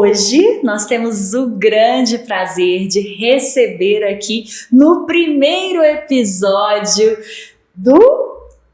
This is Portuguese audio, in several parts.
hoje nós temos o grande prazer de receber aqui no primeiro episódio do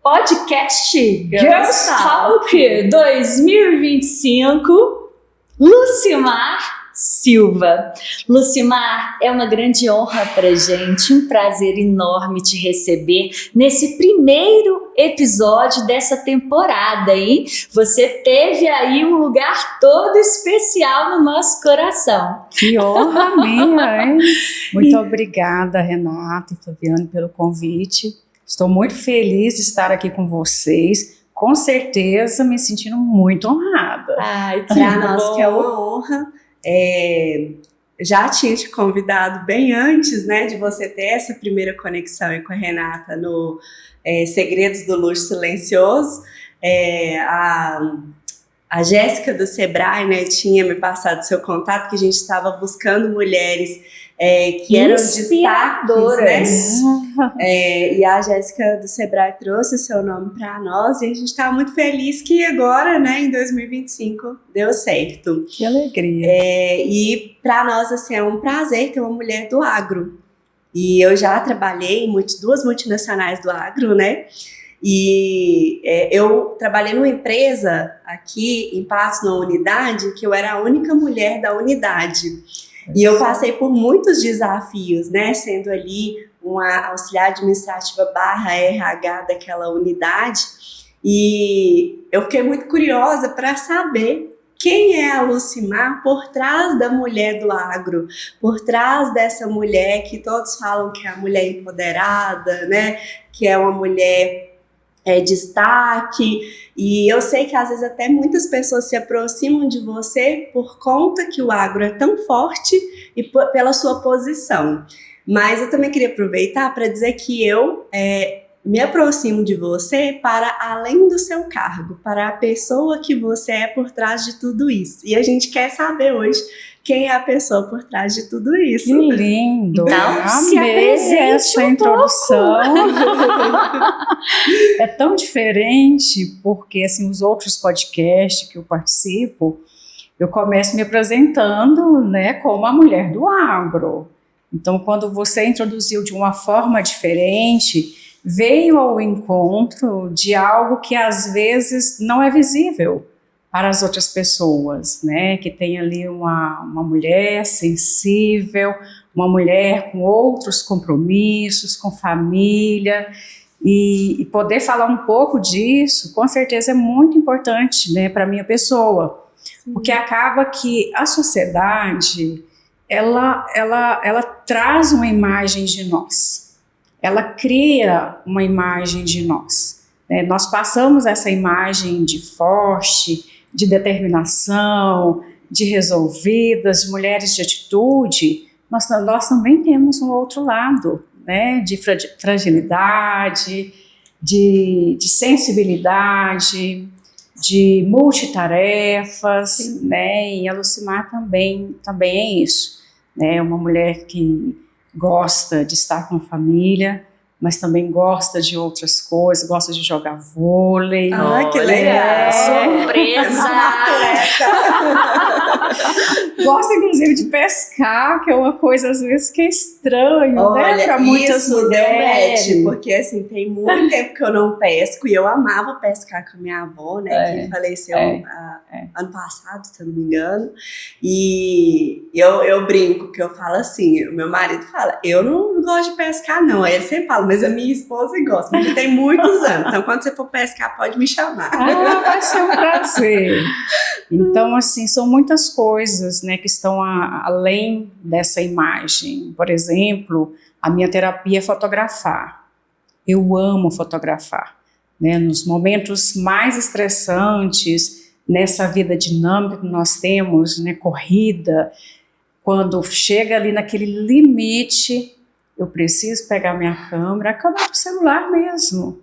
podcast Girls Talk 2025, Lucimar Silva. Lucimar, é uma grande honra pra gente, um prazer enorme te receber nesse primeiro episódio dessa temporada, hein? Você teve aí um lugar todo especial no nosso coração. Que honra minha, hein? Muito obrigada, Renata e Fabiane, pelo convite. Estou muito feliz de estar aqui com vocês. Com certeza, me sentindo muito honrada. Ai, para nós que é uma honra. Já tinha te convidado bem antes, né, de você ter essa primeira conexão aí com a Renata no Segredos do Luxo Silencioso. A Jéssica do Sebrae, né, tinha me passado seu contato, que a gente estava buscando mulheres que eram destaques, né? E a Jéssica do Sebrae trouxe o seu nome para nós e a gente está muito feliz que agora, né, em 2025, deu certo. Que alegria! E para nós, assim, é um prazer ter uma mulher do agro. E eu já trabalhei em duas multinacionais do agro, né? E eu trabalhei numa empresa aqui em Patos, na unidade, que eu era a única mulher da unidade. E eu passei por muitos desafios, né, sendo ali uma auxiliar administrativa / RH daquela unidade, e eu fiquei muito curiosa para saber quem é a Lucimar por trás da mulher do agro, por trás dessa mulher que todos falam que é a mulher empoderada, né, que é uma mulher destaque. E eu sei que às vezes até muitas pessoas se aproximam de você por conta que o agro é tão forte e pela sua posição. Mas eu também queria aproveitar para dizer que eu me aproximo de você para além do seu cargo, para a pessoa que você é por trás de tudo isso. E a gente quer saber hoje quem é a pessoa por trás de tudo isso. Que lindo! Então, se apresente essa introdução. É tão diferente, porque assim, os outros podcasts que eu participo, eu começo me apresentando, né, como a mulher do agro. Então, quando você introduziu de uma forma diferente, veio ao encontro de algo que às vezes não é visível para as outras pessoas, né, que tem ali uma mulher sensível, uma mulher com outros compromissos, com família, e poder falar um pouco disso, com certeza é muito importante, né, para a minha pessoa. Sim. Porque acaba que a sociedade, ela traz uma imagem de nós, ela cria uma imagem de nós, né? Nós passamos essa imagem de forte, de determinação, de resolvidas, de mulheres de atitude. Nós também temos um outro lado, né, de fragilidade, de sensibilidade, de multitarefas, né, e a Lucimar também é isso, né, uma mulher que gosta de estar com a família, mas também gosta de outras coisas, gosta de jogar vôlei. Ah, que legal! Surpresa! Gosta, inclusive, de pescar, que é uma coisa, às vezes, que é estranho, né? Para muitas mulheres. Deu match, porque, assim, tem muito tempo que eu não pesco, e eu amava pescar com a minha avó, né, que faleceu ano passado, se eu não me engano. E eu brinco, que eu falo assim, o meu marido fala, eu não gosto de pescar, não. Aí ele sempre fala, mas a minha esposa gosta, porque tem muitos anos. Então, quando você for pescar, pode me chamar. Ah, vai ser um prazer. Então, assim, são muitas coisas, né, que estão além dessa imagem. Por exemplo, a minha terapia é fotografar. Eu amo fotografar, né, nos momentos mais estressantes, nessa vida dinâmica que nós temos, né, corrida, quando chega ali naquele limite, eu preciso pegar minha câmera, a câmera do celular mesmo,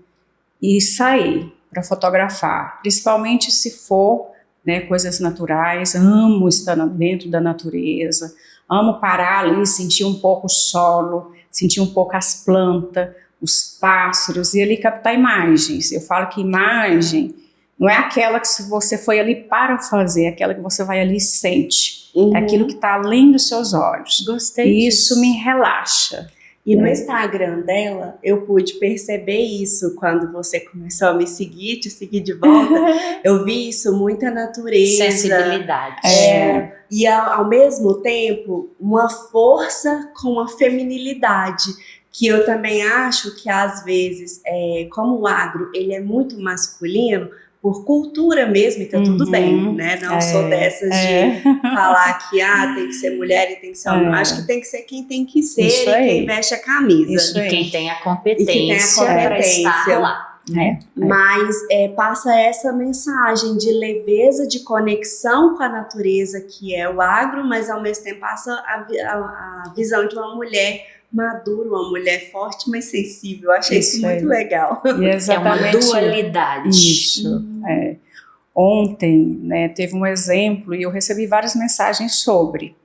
e sair para fotografar, principalmente se for, né, coisas naturais. Amo estar dentro da natureza, amo parar ali, sentir um pouco o solo, sentir um pouco as plantas, os pássaros, e ali captar imagens. Eu falo que imagem Não é aquela que você foi ali para fazer, é aquela que você vai ali e sente. É aquilo que está além dos seus olhos. Gostei E disso. isso me relaxa. E no Instagram dela, eu pude perceber isso quando você começou a me seguir, te seguir de volta. Eu vi isso, muita natureza. Sensibilidade. E ao mesmo tempo, uma força com uma feminilidade. Que eu também acho que às vezes, como o agro ele é muito masculino, por cultura mesmo, e tá tudo bem, né? Não sou dessas de falar que tem que ser mulher e tem que ser homem. Acho que tem que ser quem tem que ser e quem veste a camisa. E quem tem a competência para estar lá. Mas passa essa mensagem de leveza, de conexão com a natureza que é o agro, mas ao mesmo tempo passa a visão de uma mulher madura, uma mulher forte, mas sensível. Eu achei isso muito legal. Exatamente. É uma dualidade. Isso. Ontem, né, teve um exemplo e eu recebi várias mensagens sobre,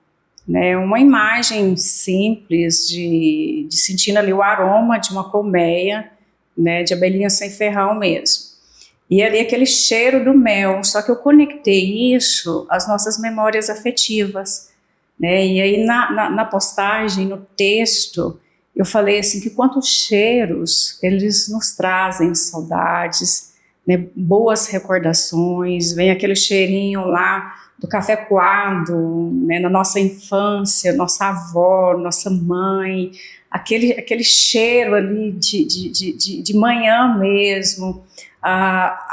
né, uma imagem simples de sentindo ali o aroma de uma colmeia, né, de abelhinha sem ferrão mesmo. E ali aquele cheiro do mel, só que eu conectei isso às nossas memórias afetivas. Né? E aí na postagem, no texto, eu falei assim que quantos cheiros eles nos trazem saudades, né? Boas recordações, vem aquele cheirinho lá do café coado, né? Na nossa infância, nossa avó, nossa mãe, aquele cheiro ali de manhã mesmo,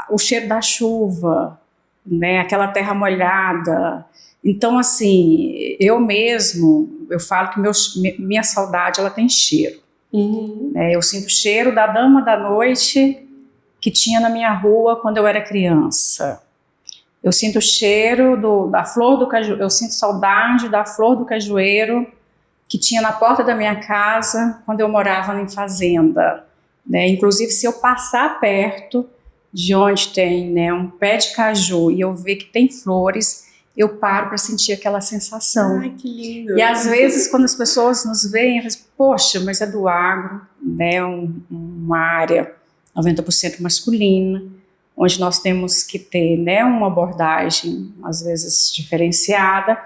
o cheiro da chuva, né? Aquela terra molhada. Então, assim, eu falo que minha saudade, ela tem cheiro. Eu sinto o cheiro da dama da noite que tinha na minha rua quando eu era criança. Eu sinto o cheiro da flor do cajueiro, eu sinto saudade da flor do cajueiro que tinha na porta da minha casa quando eu morava em fazenda. Né? Inclusive, se eu passar perto de onde tem, né, um pé de caju e eu ver que tem flores, eu paro para sentir aquela sensação. Ai, que lindo. E às vezes, quando as pessoas nos veem, elas dizem, poxa, mas é do agro, né? Uma área 90% masculina, onde nós temos que ter, né, uma abordagem, às vezes, diferenciada,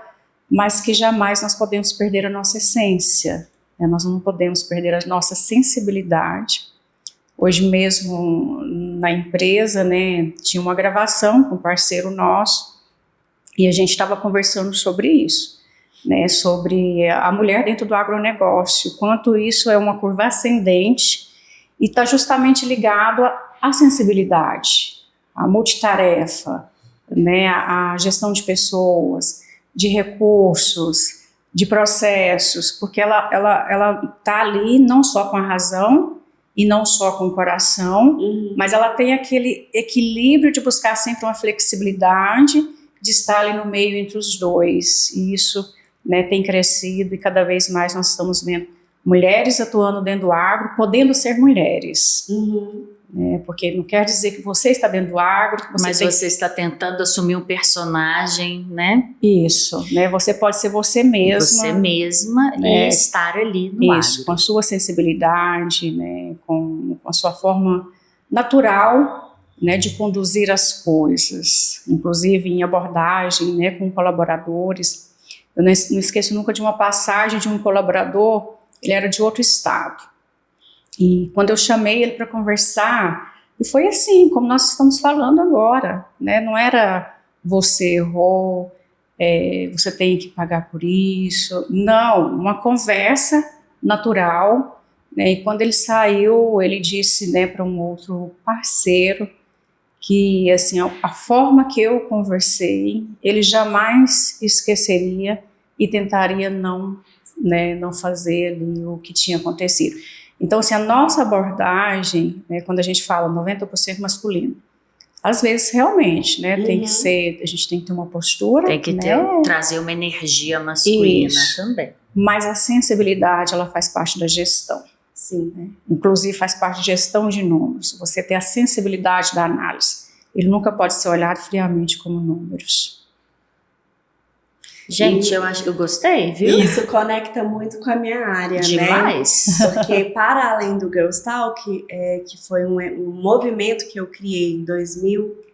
mas que jamais nós podemos perder a nossa essência, né? Nós não podemos perder a nossa sensibilidade. Hoje mesmo, na empresa, né, tinha uma gravação com um parceiro nosso, e a gente estava conversando sobre isso, né, sobre a mulher dentro do agronegócio, quanto isso é uma curva ascendente e está justamente ligado à sensibilidade, à multitarefa, né, à gestão de pessoas, de recursos, de processos, porque ela está ali não só com a razão e não só com o coração, mas ela tem aquele equilíbrio de buscar sempre uma flexibilidade, de estar ali no meio entre os dois, e isso, né, tem crescido e cada vez mais nós estamos vendo mulheres atuando dentro do agro, podendo ser mulheres, né, porque não quer dizer que você está dentro do agro, mas você está tentando assumir um personagem, né? Isso, né, você pode ser você mesma, né, e estar ali no agro. Com a sua sensibilidade, né, com a sua forma natural, né, de conduzir as coisas, inclusive em abordagem, né, com colaboradores. Eu não esqueço nunca de uma passagem de um colaborador, ele era de outro estado, e quando eu chamei ele para conversar, e foi assim, como nós estamos falando agora, né, não era você errou, você tem que pagar por isso, não, uma conversa natural, né, e quando ele saiu, ele disse, né, para um outro parceiro, que assim, a forma que eu conversei, ele jamais esqueceria e tentaria não fazer ali o que tinha acontecido. Então, assim, a nossa abordagem, né, quando a gente fala 90% masculino, às vezes realmente, né, tem que ser, a gente tem que ter uma postura, tem que trazer uma energia masculina também. Mas a sensibilidade, ela faz parte da gestão. Sim. Né? Inclusive faz parte de gestão de números, você ter a sensibilidade da análise. Ele nunca pode ser olhado friamente como números. Gente, eu acho que eu gostei, viu? Isso conecta muito com a minha área, Demais. né? Porque para além do Girls Talk, que foi um movimento que eu criei em 2020,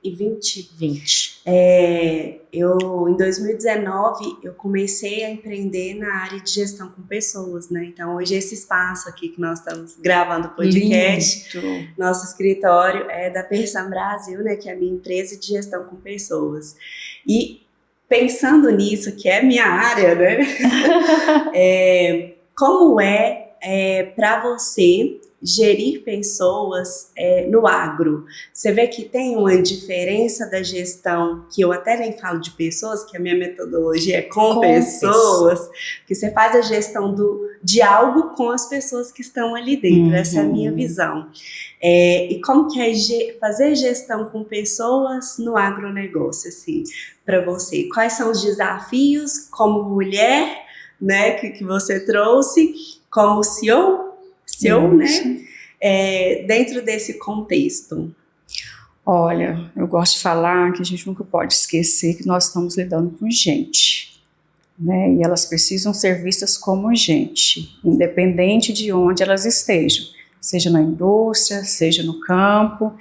em 2019 eu comecei a empreender na área de gestão com pessoas, né? Então hoje esse espaço aqui que nós estamos gravando o podcast, nosso escritório é da Persam Brasil, né? Que é a minha empresa de gestão com pessoas. E pensando nisso, que é minha área, né? Como para você gerir pessoas no agro? Você vê que tem uma diferença da gestão, que eu até nem falo de pessoas, que a minha metodologia é com pessoas, que você faz a gestão de algo com as pessoas que estão ali dentro. Essa é a minha visão. E como que é fazer gestão com pessoas no agronegócio, assim, para você? Quais são os desafios como mulher, né, que você trouxe, como CEO, né, dentro desse contexto? Olha, eu gosto de falar que a gente nunca pode esquecer que nós estamos lidando com gente, né, e elas precisam ser vistas como gente, independente de onde elas estejam, seja na indústria, seja no campo,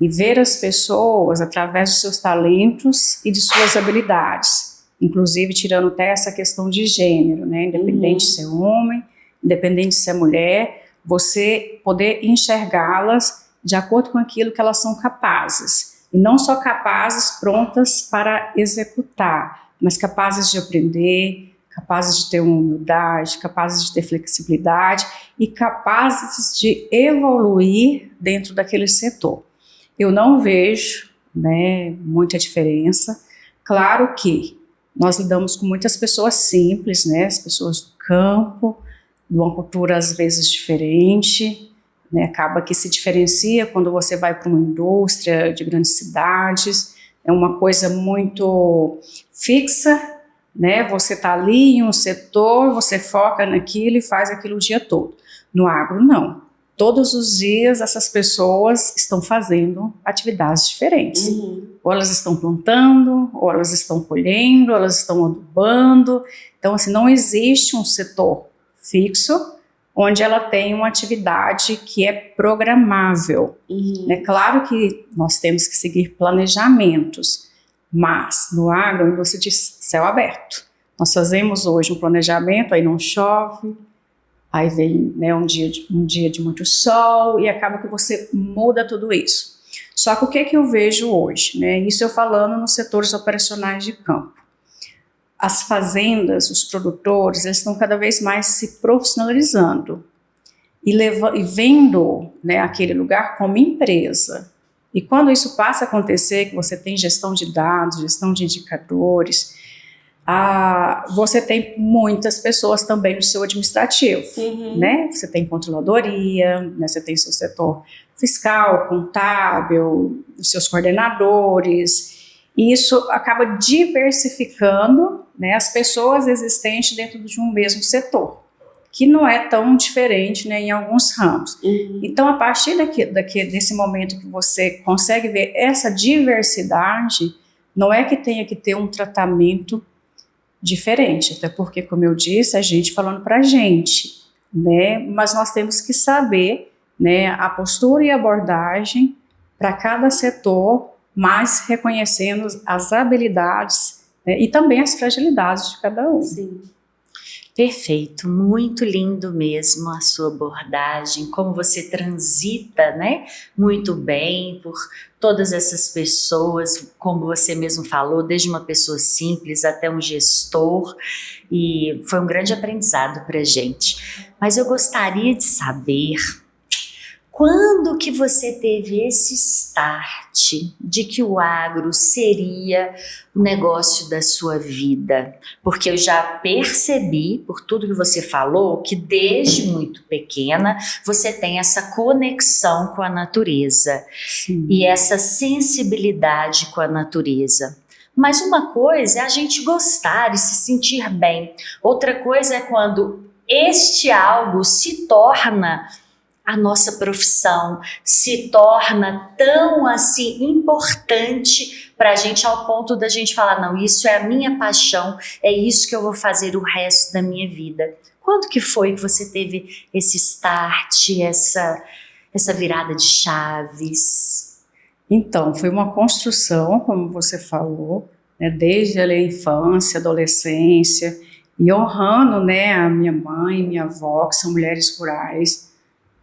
e ver as pessoas através dos seus talentos e de suas habilidades, inclusive tirando até essa questão de gênero, né? Independente de ser homem, independente de ser mulher, você poder enxergá-las de acordo com aquilo que elas são capazes, e não só capazes prontas para executar, mas capazes de aprender, capazes de ter uma humildade, capazes de ter flexibilidade e capazes de evoluir dentro daquele setor. Eu não vejo, né, muita diferença. Claro que nós lidamos com muitas pessoas simples, né, as pessoas do campo, de uma cultura às vezes diferente, né, acaba que se diferencia quando você vai para uma indústria de grandes cidades, é uma coisa muito fixa, né, você está ali em um setor, você foca naquilo e faz aquilo o dia todo. No agro, não. Todos os dias essas pessoas estão fazendo atividades diferentes. Ou elas estão plantando, ou elas estão colhendo, ou elas estão adubando. Então, assim, não existe um setor fixo onde ela tem uma atividade que é programável. É claro que nós temos que seguir planejamentos, mas no agro, a indústria de céu aberto. Nós fazemos hoje um planejamento, aí não chove, aí vem, né, um dia de muito sol e acaba que você muda tudo isso. Só que o que eu vejo hoje, né, isso eu falando nos setores operacionais de campo. As fazendas, os produtores, eles estão cada vez mais se profissionalizando e vendo, né, aquele lugar como empresa. E quando isso passa a acontecer, que você tem gestão de dados, gestão de indicadores, você tem muitas pessoas também no seu administrativo, né? Você tem controladoria, né? Você tem seu setor fiscal, contábil, os seus coordenadores, e isso acaba diversificando, né, as pessoas existentes dentro de um mesmo setor, que não é tão diferente, né, em alguns ramos. Então, a partir desse momento que você consegue ver essa diversidade, não é que tenha que ter um tratamento diferente, até porque, como eu disse, a gente falando para a gente, né, mas nós temos que saber, né, a postura e a abordagem para cada setor, mas reconhecendo as habilidades, né, e também as fragilidades de cada um. Sim. Perfeito, muito lindo mesmo a sua abordagem, como você transita, né, muito bem por todas essas pessoas, como você mesmo falou, desde uma pessoa simples até um gestor, e foi um grande aprendizado para a gente. Mas eu gostaria de saber, quando que você teve esse start de que o agro seria o negócio da sua vida? Porque eu já percebi, por tudo que você falou, que desde muito pequena você tem essa conexão com a natureza. Sim. E essa sensibilidade com a natureza. Mas uma coisa é a gente gostar e se sentir bem. Outra coisa é quando este algo se torna a nossa profissão, se torna tão assim importante pra gente ao ponto da gente falar, não, isso é a minha paixão, é isso que eu vou fazer o resto da minha vida. Quando que foi que você teve esse start, essa virada de chaves? Então, foi uma construção, como você falou, né, desde a infância, adolescência, e honrando, né, a minha mãe, minha avó, que são mulheres rurais.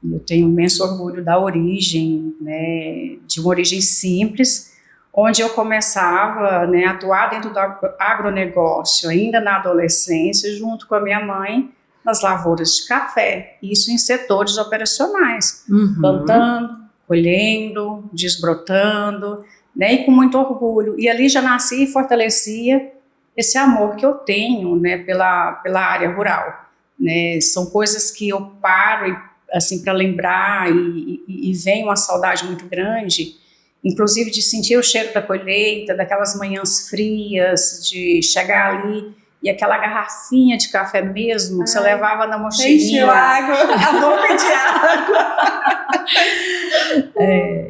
E eu tenho imenso orgulho da origem, né, de uma origem simples, onde eu começava, né, a atuar dentro do agronegócio, ainda na adolescência, junto com a minha mãe, nas lavouras de café, isso em setores operacionais, plantando, colhendo, desbrotando, né, e com muito orgulho. E ali já nasci e fortalecia esse amor que eu tenho, né, pela área rural, né. São coisas que eu paro assim para lembrar e vem uma saudade muito grande, inclusive de sentir o cheiro da colheita, daquelas manhãs frias, de chegar ali e aquela garrafinha de café mesmo, que você levava na mochilinha. Encheu água, a boca de água.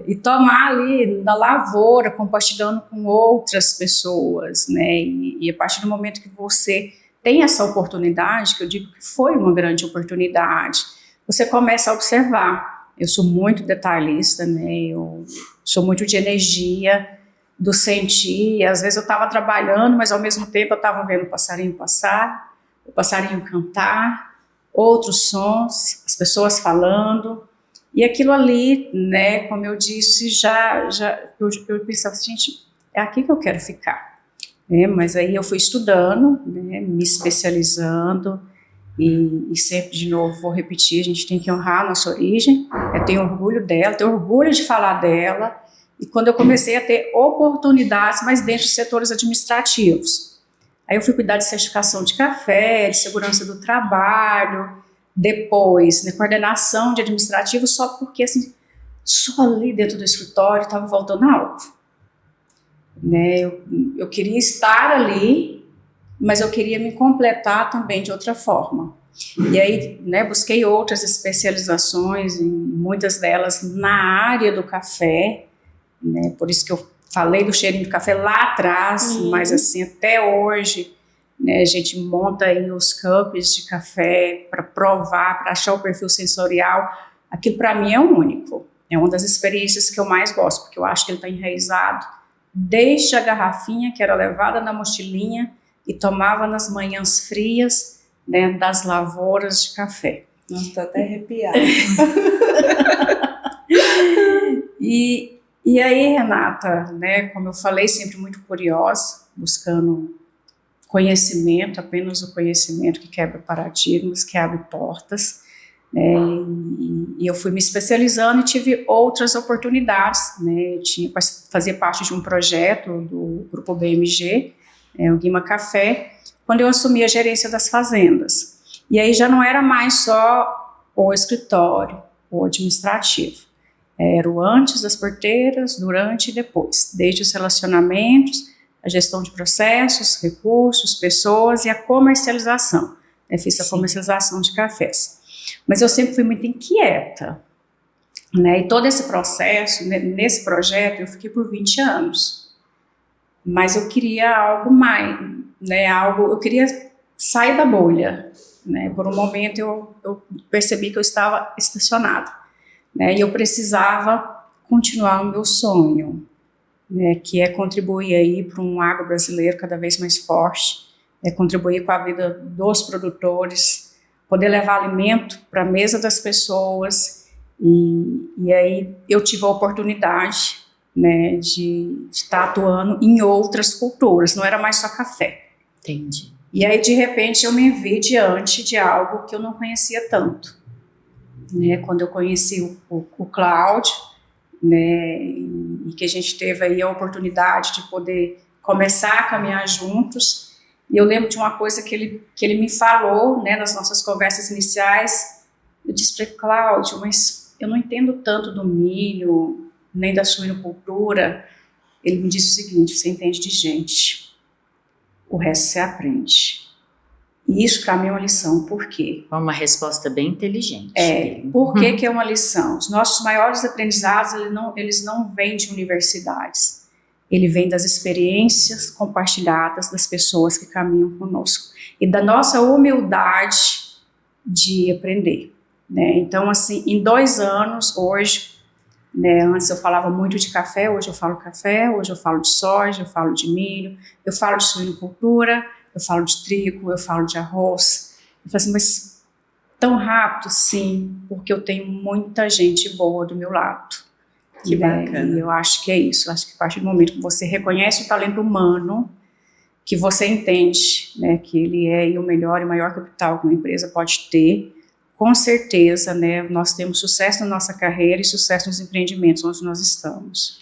E tomar ali na lavoura, compartilhando com outras pessoas, né? E a partir do momento que você tem essa oportunidade, que eu digo que foi uma grande oportunidade, você começa a observar. Eu sou muito detalhista, né? Eu sou muito de energia, do sentir. Às vezes eu estava trabalhando, mas ao mesmo tempo eu estava vendo o passarinho passar, o passarinho cantar, outros sons, as pessoas falando. E aquilo ali, né, como eu disse, eu pensava assim, gente, é aqui que eu quero ficar. Mas aí eu fui estudando, né, me especializando, e sempre, de novo, vou repetir, a gente tem que honrar a nossa origem, eu tenho orgulho dela, tenho orgulho de falar dela. E quando eu comecei a ter oportunidades, mas dentro de setores administrativos, aí eu fui cuidar de certificação de café, de segurança do trabalho, depois, né, coordenação de administrativo, só porque, assim, só ali dentro do escritório estava faltando algo. Né, eu queria estar ali, mas eu queria me completar também de outra forma. E aí, né, busquei outras especializações, muitas delas na área do café, né, por isso que eu falei do cheirinho do café lá atrás, mas assim, até hoje, né, a gente monta aí os cups de café para provar, para achar o perfil sensorial. Aquilo para mim é único, é uma das experiências que eu mais gosto, porque eu acho que ele está enraizado desde a garrafinha que era levada na mochilinha e tomava nas manhãs frias, né, das lavouras de café. Nossa, tô até arrepiada. E aí, Renata, né, como eu falei, sempre muito curiosa, buscando conhecimento, apenas o conhecimento que quebra paradigmas, que abre portas, né, e eu fui me especializando e tive outras oportunidades, né, fazia parte de um projeto do Grupo BMG, o Guima Café, quando eu assumi a gerência das fazendas. E aí já não era mais só o escritório, o administrativo. Era o antes das porteiras, durante e depois, desde os relacionamentos, a gestão de processos, recursos, pessoas e a comercialização. Eu fiz a comercialização de cafés. Mas eu sempre fui muito inquieta, né? E todo esse processo, nesse projeto, eu fiquei por 20 anos. Mas eu queria algo mais, né? Eu queria sair da bolha, né? Por um momento eu percebi que eu estava estacionada. Né, e eu precisava continuar o meu sonho, né, que é contribuir aí para um agro brasileiro cada vez mais forte, contribuir com a vida dos produtores, poder levar alimento para a mesa das pessoas, e aí eu tive a oportunidade, né, de estar atuando em outras culturas, não era mais só café. Entendi. E aí, de repente, eu me vi diante de algo que eu não conhecia tanto. Né, quando eu conheci o Cláudio, né, e que a gente teve aí a oportunidade de poder começar a caminhar juntos, e eu lembro de uma coisa que ele me falou, né, nas nossas conversas iniciais. Eu disse para ele: Cláudio, mas eu não entendo tanto do milho, nem da suinocultura. Ele me disse o seguinte: você entende de gente, o resto você aprende. E isso para mim é uma lição. Por quê? Foi uma resposta bem inteligente. Por que é uma lição? Os nossos maiores aprendizados, eles não vêm de universidades. ele vem das experiências compartilhadas das pessoas que caminham conosco e da nossa humildade de aprender, né? Então, assim, em 2 anos, hoje, né, antes eu falava muito de café, hoje eu falo café, hoje eu falo de soja, eu falo de milho, eu falo de suinocultura, eu falo de trigo, eu falo de arroz. Eu falo assim, mas tão rápido? Sim, porque eu tenho muita gente boa do meu lado. Que bacana. E eu acho que é isso, eu acho que a partir do momento que você reconhece o talento humano, que você entende, né, que ele é o melhor e maior capital que uma empresa pode ter, com certeza, né, nós temos sucesso na nossa carreira e sucesso nos empreendimentos onde nós estamos.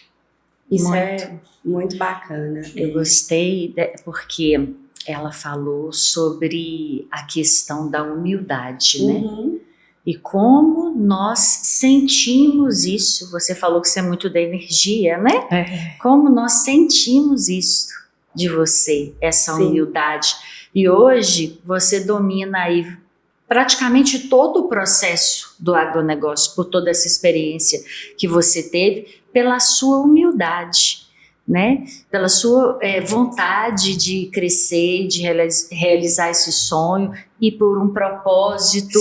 Isso é muito bacana. Eu gostei porque ela falou sobre a questão da humildade, né? E como nós sentimos isso. Você falou que isso é muito da energia, né? Como nós sentimos isso de você, essa humildade. E hoje você domina aí praticamente todo o processo do agronegócio, por toda essa experiência que você teve, pela sua humildade, né? Pela sua vontade de crescer, de realizar esse sonho e por um propósito,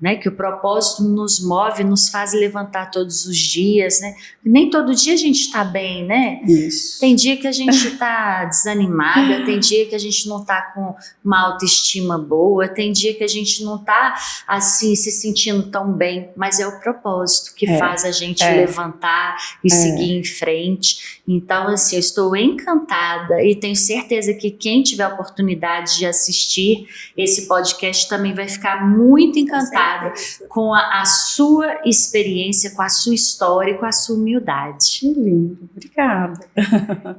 né? Que o propósito nos move, nos faz levantar todos os dias, né? Nem todo dia a gente está bem, né? Isso. Tem dia que a gente está desanimada, tem dia que a gente não está com uma autoestima boa, tem dia que a gente não está assim se sentindo tão bem, mas é o propósito que faz a gente levantar e seguir em frente. Então, assim, eu estou encantada e tenho certeza que quem tiver a oportunidade de assistir esse podcast também vai ficar muito encantada com a sua experiência, com a sua história e com a sua humildade. Que lindo, obrigada.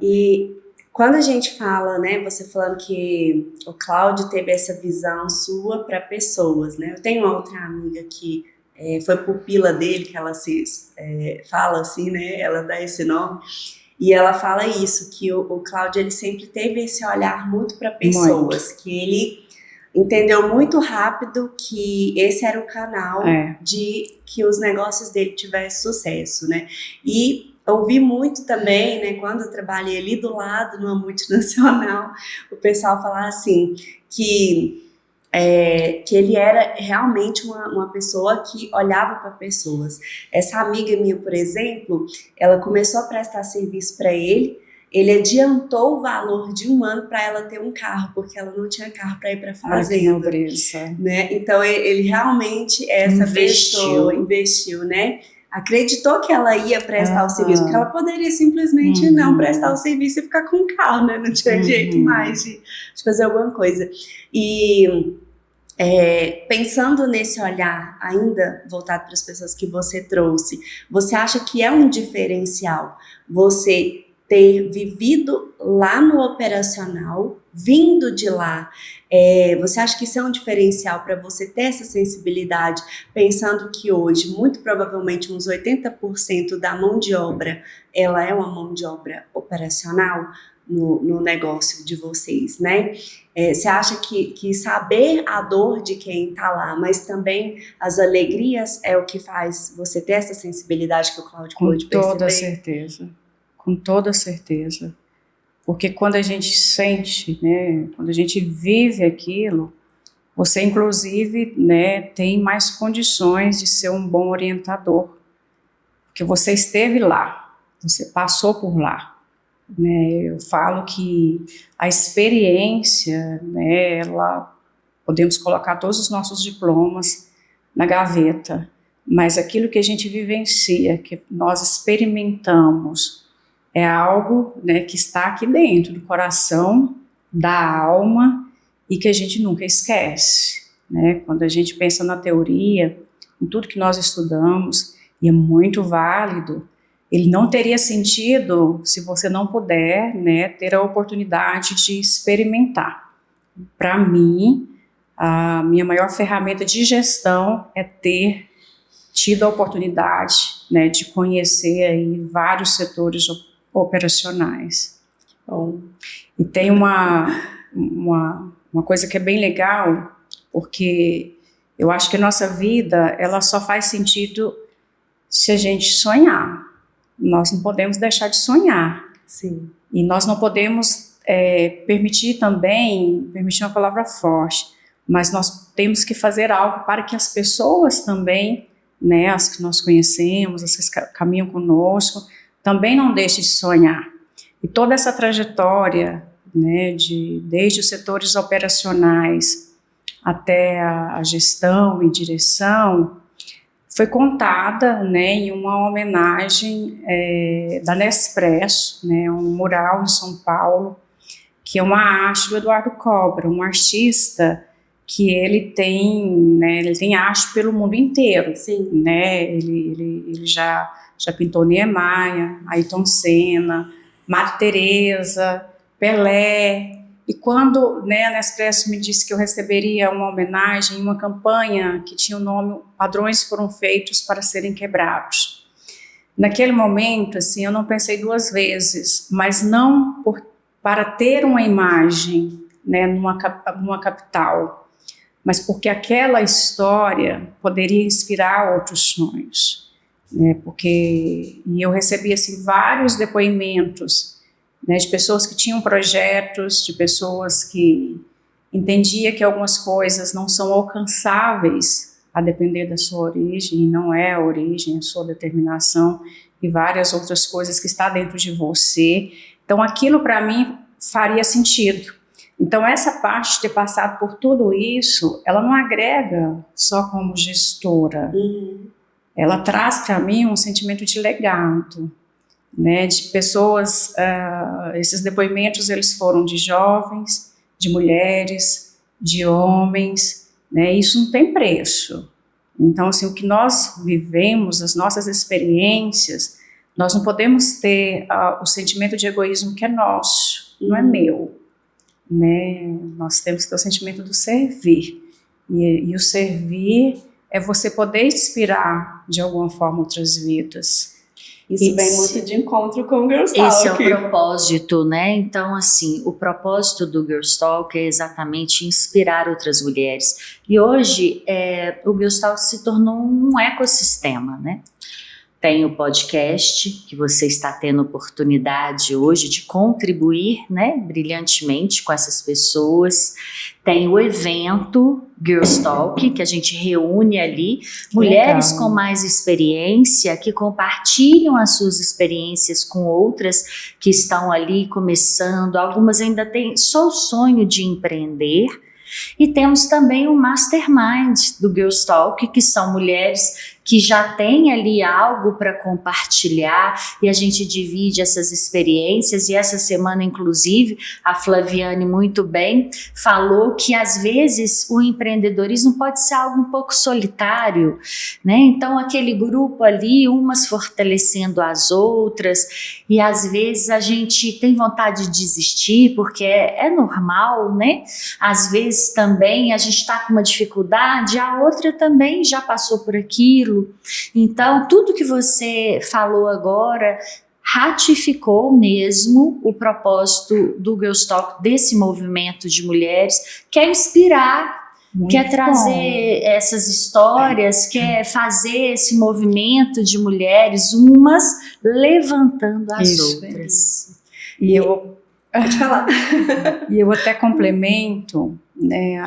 E quando a gente fala, né, você falando que o Cláudio teve essa visão sua para pessoas, né? Eu tenho uma outra amiga que foi pupila dele, que ela fala assim, né? Ela dá esse nome. E ela fala isso, que o Cláudio, ele sempre teve esse olhar muito para pessoas, que ele entendeu muito rápido que esse era o canal de que os negócios dele tivessem sucesso, né? E ouvi muito também, né, quando eu trabalhei ali do lado, numa multinacional, o pessoal falar assim, que ele era realmente uma pessoa que olhava para pessoas. Essa amiga minha, por exemplo, ela começou a prestar serviço para ele adiantou o valor de 1 ano para ela ter um carro, porque ela não tinha carro para ir para a fazenda. Né? Então ele realmente, essa pessoa investiu, né? Acreditou que ela ia prestar o serviço, porque ela poderia simplesmente não prestar o serviço e ficar com o carro, né? Não tinha jeito mais de fazer alguma coisa. E pensando nesse olhar ainda voltado para as pessoas que você trouxe, você acha que é um diferencial você ter vivido lá no operacional, vindo de lá? Você acha que isso é um diferencial para você ter essa sensibilidade, pensando que hoje, muito provavelmente, uns 80% da mão de obra, ela é uma mão de obra operacional no negócio de vocês, né? Você acha que saber a dor de quem está lá, mas também as alegrias é o que faz você ter essa sensibilidade que o Cláudio pôde perceber? Com toda certeza. Com toda certeza, porque quando a gente sente, né, quando a gente vive aquilo, você inclusive, né, tem mais condições de ser um bom orientador, porque você esteve lá, você passou por lá, né? Eu falo que a experiência, né, podemos colocar todos os nossos diplomas na gaveta, mas aquilo que a gente vivencia, que nós experimentamos, é algo, né, que está aqui dentro do coração, da alma, e que a gente nunca esquece, né? Quando a gente pensa na teoria, em tudo que nós estudamos, e é muito válido, ele não teria sentido se você não puder, né, ter a oportunidade de experimentar. Para mim, a minha maior ferramenta de gestão é ter tido a oportunidade, né, de conhecer aí vários setores operacionais. Bom. E tem uma coisa que é bem legal, porque eu acho que a nossa vida, ela só faz sentido se a gente sonhar. Nós não podemos deixar de sonhar. Sim. E nós não podemos permitir uma palavra forte, mas nós temos que fazer algo para que as pessoas também, né, as que nós conhecemos, as que caminham conosco, também não deixem de sonhar. E toda essa trajetória, né, desde os setores operacionais até a gestão e direção, foi contada, né, em uma homenagem da Nespresso, né, um mural em São Paulo, que é uma arte do Eduardo Cobra, um artista que ele tem arte pelo mundo inteiro. Sim. Né, ele já pintou Niemeyer, Ayrton Senna, Madre Teresa, Pelé. E quando, né, a Nespresso me disse que eu receberia uma homenagem em uma campanha que tinha o nome Padrões Foram Feitos para Serem Quebrados. Naquele momento, assim, eu não pensei duas vezes, mas não para ter uma imagem, né, numa capital, mas porque aquela história poderia inspirar outros sonhos. E eu recebi assim, vários depoimentos, né, de pessoas que tinham projetos, de pessoas que entendiam que algumas coisas não são alcançáveis a depender da sua origem, e não é a origem, a sua determinação e várias outras coisas que está dentro de você. Então aquilo para mim faria sentido. Então essa parte de ter passado por tudo isso, ela não agrega só como gestora. Ela traz para mim um sentimento de legado, né, de pessoas, esses depoimentos eles foram de jovens, de mulheres, de homens, né, isso não tem preço. Então, assim, o que nós vivemos, as nossas experiências, nós não podemos ter o sentimento de egoísmo que é nosso, não é meu, né, nós temos que ter o sentimento do servir, e o servir é você poder inspirar de alguma forma outras vidas. Isso vem muito de encontro com o Girls Talk. Esse é o propósito, né? Então, assim, o propósito do Girls Talk é exatamente inspirar outras mulheres. E hoje, o Girls Talk se tornou um ecossistema, né? Tem o podcast, que você está tendo oportunidade hoje de contribuir, né, brilhantemente com essas pessoas. Tem o evento Girls Talk, que a gente reúne ali mulheres com mais experiência, que compartilham as suas experiências com outras que estão ali começando. Algumas ainda têm só o sonho de empreender. E temos também o Mastermind do Girls Talk, que são mulheres que já têm ali algo para compartilhar e a gente divide essas experiências. E essa semana, inclusive, a Flaviane muito bem falou que às vezes o empreendedorismo pode ser algo um pouco solitário, né? Então aquele grupo ali, umas fortalecendo as outras, e às vezes a gente tem vontade de desistir porque é normal, né? Às vezes também a gente está com uma dificuldade, a outra também já passou por aquilo. Então, tudo que você falou agora ratificou mesmo o propósito do Girls Talk, desse movimento de mulheres, que é inspirar, quer trazer essas histórias, quer fazer esse movimento de mulheres, umas levantando as outras. E eu... Pode falar. E eu até complemento, né,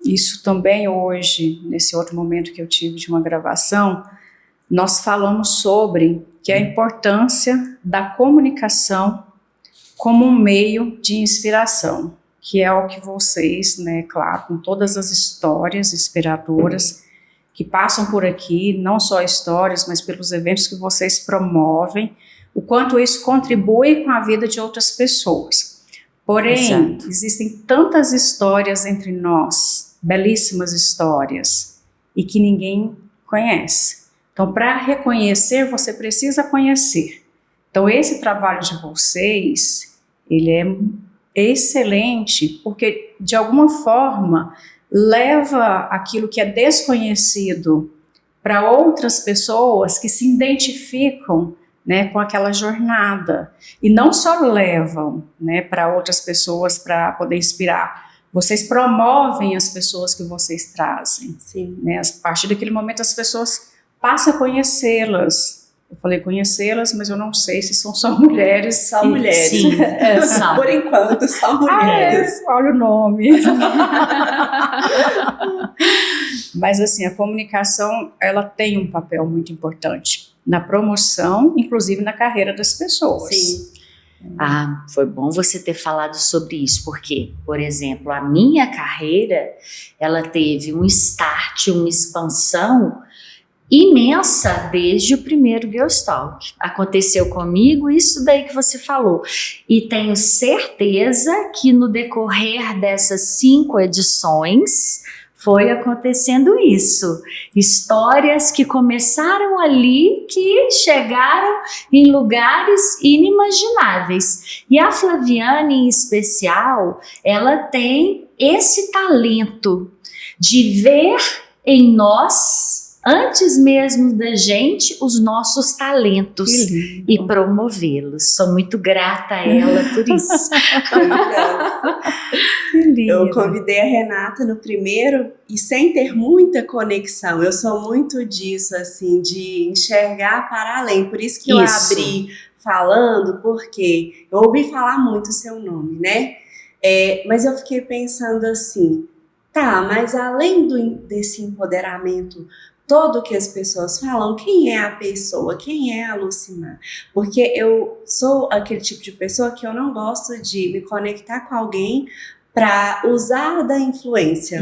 isso também hoje, nesse outro momento que eu tive de uma gravação, nós falamos sobre que a importância da comunicação como um meio de inspiração, que é o que vocês, né, claro, com todas as histórias inspiradoras que passam por aqui, não só histórias, mas pelos eventos que vocês promovem, o quanto isso contribui com a vida de outras pessoas. Porém, existem tantas histórias entre nós, belíssimas histórias, e que ninguém conhece. Então, para reconhecer, você precisa conhecer. Então, esse trabalho de vocês, ele é excelente, porque, de alguma forma, leva aquilo que é desconhecido para outras pessoas que se identificam, né, com aquela jornada. E não só levam, né, para outras pessoas para poder inspirar, vocês promovem as pessoas que vocês trazem. Sim. Né? A partir daquele momento as pessoas passam a conhecê-las, Eu falei conhecê-las, mas eu não sei se são só mulheres. Só mulheres. Sim, são. Por enquanto, só mulheres. Olha o nome. Mas assim, a comunicação, ela tem um papel muito importante na promoção, inclusive na carreira das pessoas. Sim. Ah, foi bom você ter falado sobre isso, porque, por exemplo, a minha carreira, ela teve um start, uma expansão imensa desde o primeiro Girls Talk. Aconteceu comigo isso daí que você falou. E tenho certeza que no decorrer dessas 5 edições foi acontecendo isso. Histórias que começaram ali, que chegaram em lugares inimagináveis. E a Flaviane, em especial, ela tem esse talento de ver em nós, antes mesmo da gente, os nossos talentos e promovê-los. Sou muito grata a ela por isso. Eu convidei a Renata no primeiro e sem ter muita conexão. Eu sou muito disso, assim, de enxergar para além. Por isso que eu abri falando, porque eu ouvi falar muito o seu nome, né? Mas eu fiquei pensando assim, tá, mas além desse empoderamento todo que as pessoas falam, quem é a pessoa, quem é a Lucimar? Porque eu sou aquele tipo de pessoa que eu não gosto de me conectar com alguém para usar da influência.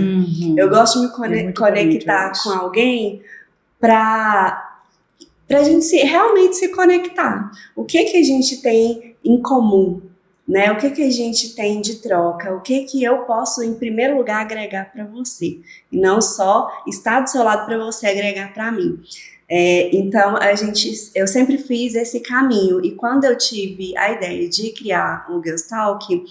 Eu gosto de me conectar com alguém para a gente realmente se conectar. O que a gente tem em comum? Né? O que a gente tem de troca? O que eu posso, em primeiro lugar, agregar para você? E não só estar do seu lado para você agregar para mim. Então, eu sempre fiz esse caminho. E quando eu tive a ideia de criar um Girls Talk,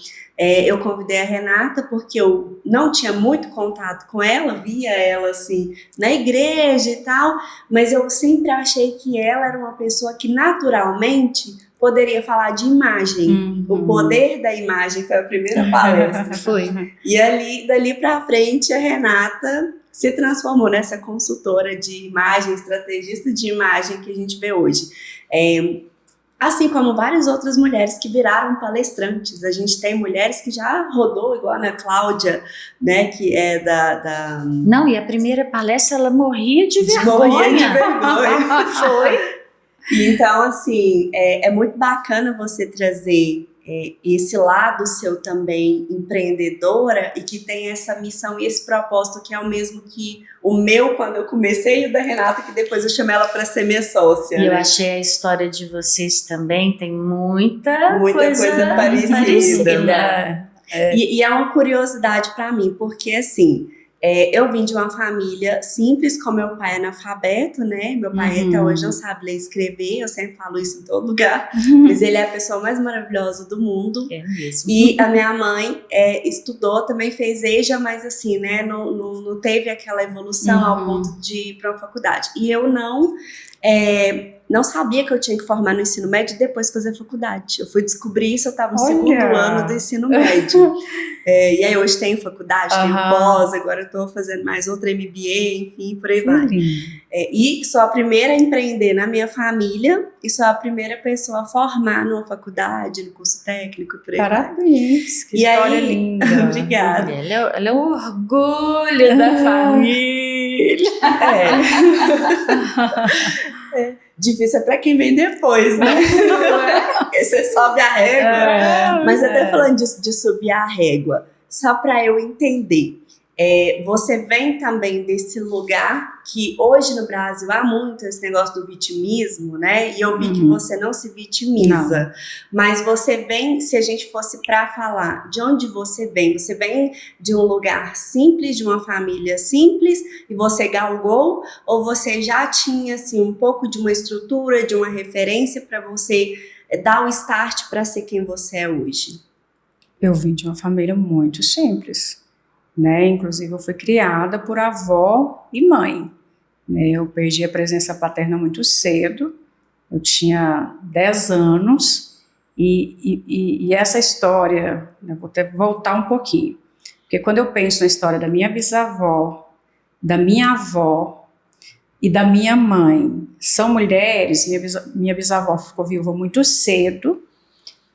eu convidei a Renata porque eu não tinha muito contato com ela, via ela assim na igreja e tal, mas eu sempre achei que ela era uma pessoa que naturalmente poderia falar de imagem. O poder da imagem foi a primeira palestra. Foi. E dali pra frente, a Renata se transformou nessa consultora de imagem, estrategista de imagem que a gente vê hoje. Assim como várias outras mulheres que viraram palestrantes. A gente tem mulheres que já rodou, igual a Ana Cláudia, né, que é da... Não, e a primeira palestra ela morria de vergonha. Morria de vergonha. Foi. Então, assim, é muito bacana você trazer esse lado seu também empreendedora e que tem essa missão e esse propósito que é o mesmo que o meu quando eu comecei e o da Renata, que depois eu chamei ela para ser minha sócia. E eu achei a história de vocês também, tem muita coisa parecida. E é uma curiosidade para mim, porque assim... eu vim de uma família simples, com meu pai analfabeto, né? Meu pai até hoje não sabe ler e escrever, eu sempre falo isso em todo lugar, mas ele é a pessoa mais maravilhosa do mundo. É mesmo. E a minha mãe estudou, também fez EJA, mas assim, né? Não teve aquela evolução ao ponto de ir para uma faculdade. E eu não sabia que eu tinha que formar no ensino médio e depois fazer faculdade. Eu fui descobrir isso, eu estava no segundo ano do ensino médio. E aí hoje tenho faculdade, tenho pós, agora eu estou fazendo mais outra MBA, enfim, por aí vai. E sou a primeira a empreender na minha família e sou a primeira pessoa a formar numa faculdade, no curso técnico, por aí vai. Parabéns, que história linda. Obrigada. Ela é um orgulho da família. Difícil é pra quem vem depois, né? Porque você sobe a régua. Mas até falando de subir a régua, só pra eu entender, você vem também desse lugar que hoje no Brasil há muito esse negócio do vitimismo, né? E eu vi que você não se vitimiza. Não. Mas você vem, se a gente fosse pra falar de onde você vem de um lugar simples, de uma família simples, e você galgou, ou você já tinha assim, um pouco de uma estrutura, de uma referência para você dar o start para ser quem você é hoje? Eu vim de uma família muito simples. Né? Inclusive eu fui criada por avó e mãe, né? Eu perdi a presença paterna muito cedo, eu tinha 10 anos e essa história, né? Vou ter que voltar um pouquinho, porque quando eu penso na história da minha bisavó, da minha avó e da minha mãe, são mulheres. Minha bisavó ficou viúva muito cedo,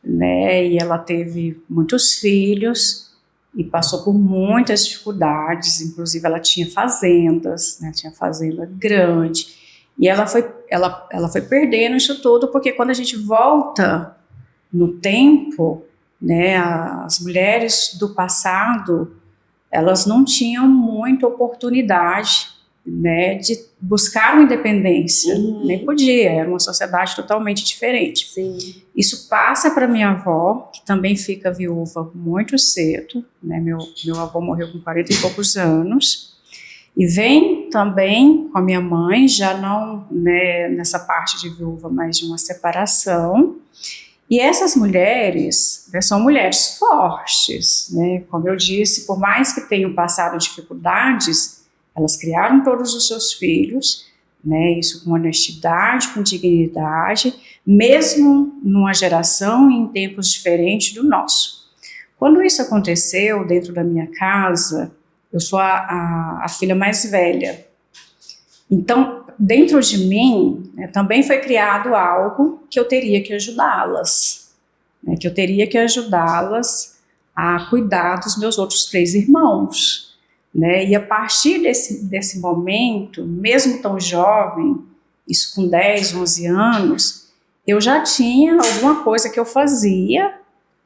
né, e ela teve muitos filhos e passou por muitas dificuldades, inclusive ela tinha fazendas, né, tinha fazenda grande, e ela foi perdendo isso tudo, porque quando a gente volta no tempo, né, as mulheres do passado, elas não tinham muita oportunidade, né, de buscar uma independência, nem podia, era uma sociedade totalmente diferente. Sim. Isso passa para minha avó, que também fica viúva muito cedo, né, meu avô morreu com 40 e poucos anos, e vem também com a minha mãe, já não, né, nessa parte de viúva, mas de uma separação. E essas mulheres, né, são mulheres fortes, né, como eu disse, por mais que tenham passado dificuldades, elas criaram todos os seus filhos, né, isso com honestidade, com dignidade, mesmo numa geração e em tempos diferentes do nosso. Quando isso aconteceu dentro da minha casa, eu sou a filha mais velha. Então, dentro de mim, né, também foi criado algo que eu teria que ajudá-las, né, que eu teria que ajudá-las a cuidar dos meus outros 3 irmãos. Né? E a partir desse momento, mesmo tão jovem, isso com 10, 11 anos, eu já tinha alguma coisa que eu fazia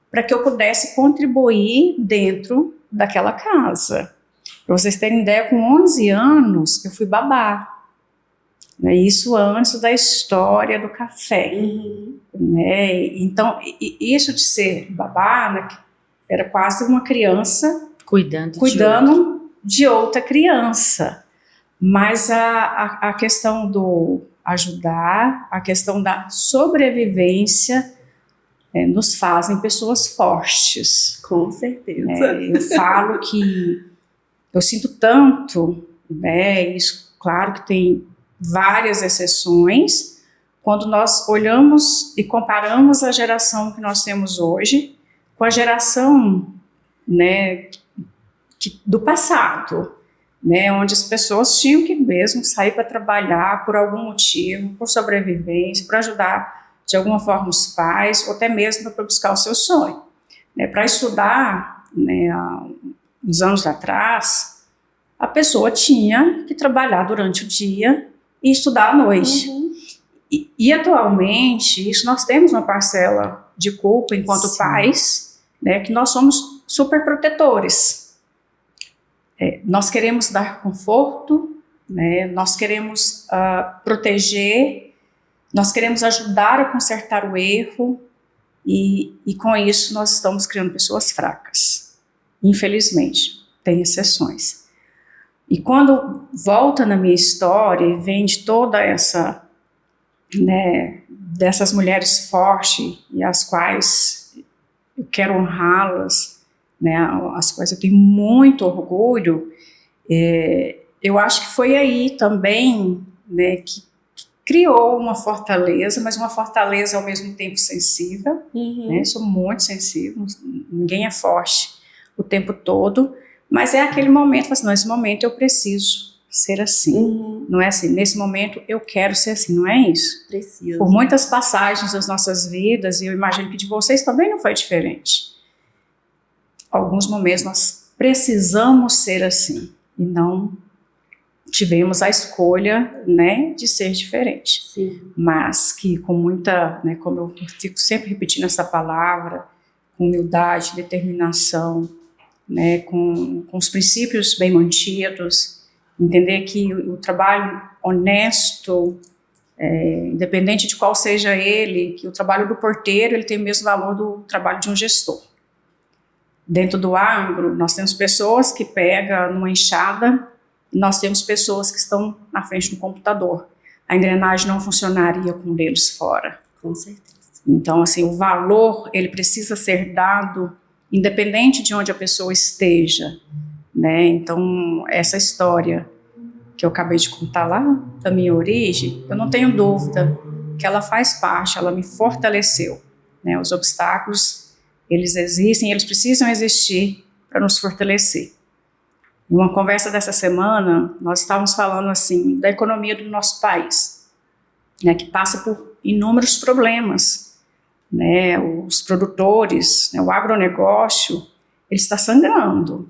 para que eu pudesse contribuir dentro daquela casa. Para vocês terem ideia, com 11 anos eu fui babá. Né? Isso antes da história do café. Né? Então, isso de ser babá, né, era quase uma criança cuidando de outra criança, mas a questão do ajudar, a questão da sobrevivência, nos fazem pessoas fortes. Com certeza. Eu falo que eu sinto tanto, né, isso, claro que tem várias exceções, quando nós olhamos e comparamos a geração que nós temos hoje com a geração, né, do passado, né, onde as pessoas tinham que mesmo sair para trabalhar por algum motivo, por sobrevivência, para ajudar de alguma forma os pais, ou até mesmo para buscar o seu sonho. Né, para estudar, né, há uns anos atrás, a pessoa tinha que trabalhar durante o dia e estudar à noite. E atualmente, isso nós temos uma parcela de culpa enquanto pais, né, que nós somos super protetores. Nós queremos dar conforto, né, nós queremos proteger, nós queremos ajudar a consertar o erro, e com isso nós estamos criando pessoas fracas. Infelizmente, tem exceções. E quando volta na minha história e vem de toda essa, né, dessas mulheres fortes e as quais eu quero honrá-las, né, as quais eu tenho muito orgulho, eu acho que foi aí também, né, que criou uma fortaleza, mas uma fortaleza ao mesmo tempo sensível, né, sou muito sensível, ninguém é forte o tempo todo, mas é aquele momento, assim, nesse momento eu preciso ser assim, não é assim, nesse momento eu quero ser assim, não é isso? Preciso. Por muitas passagens das nossas vidas, e eu imagino que de vocês também não foi diferente. Alguns momentos nós precisamos ser assim, e não tivemos a escolha, né, de ser diferente. Sim. Mas que com muita, né, como eu fico sempre repetindo essa palavra, com humildade, determinação, né, com os princípios bem mantidos, entender que o trabalho honesto, independente de qual seja ele, que o trabalho do porteiro ele tem o mesmo valor do trabalho de um gestor. Dentro do agro, nós temos pessoas que pegam numa enxada, e nós temos pessoas que estão na frente do computador. A engrenagem não funcionaria com um deles fora. Com certeza. Então, assim, o valor, ele precisa ser dado independente de onde a pessoa esteja, né? Então, essa história que eu acabei de contar lá, da minha origem, eu não tenho dúvida que ela faz parte, ela me fortaleceu, né? Os obstáculos, eles existem, eles precisam existir para nos fortalecer. Em uma conversa dessa semana, nós estávamos falando assim, da economia do nosso país. né, que passa por inúmeros problemas, né, os produtores, né, o agronegócio, ele está sangrando.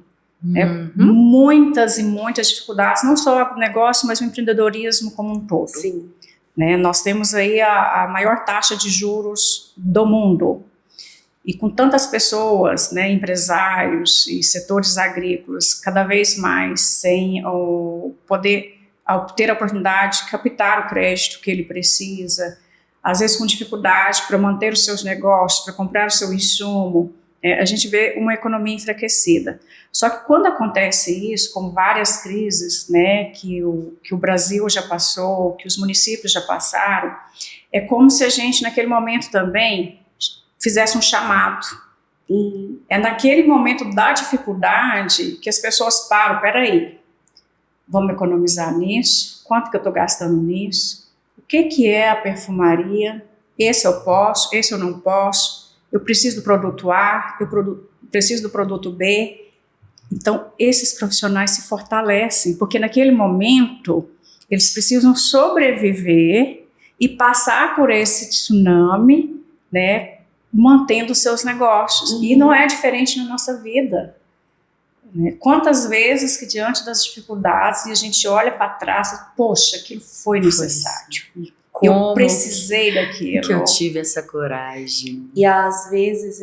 Muitas e muitas dificuldades, não só o agronegócio, mas o empreendedorismo como um todo. Sim. Né, nós temos aí a maior taxa de juros do mundo. E com tantas pessoas, né, empresários e setores agrícolas, cada vez mais sem o poder ter a oportunidade de captar o crédito que ele precisa, às vezes com dificuldade para manter os seus negócios, para comprar o seu insumo, a gente vê uma economia enfraquecida. Só que quando acontece isso, como várias crises, né, que o Brasil já passou, que os municípios já passaram, é como se a gente, naquele momento também, fizesse um chamado. É naquele momento da dificuldade que as pessoas param, peraí, vamos economizar nisso? Quanto que eu estou gastando nisso? O que é a perfumaria? Esse eu posso, esse eu não posso. Eu preciso do produto A, eu preciso do produto B. Então, esses profissionais se fortalecem, porque naquele momento eles precisam sobreviver e passar por esse tsunami, né, mantendo seus negócios. E não é diferente na nossa vida. Quantas vezes que diante das dificuldades e a gente olha para trás, poxa, aquilo foi necessário. Eu precisei daquilo. Que eu tive essa coragem. E às vezes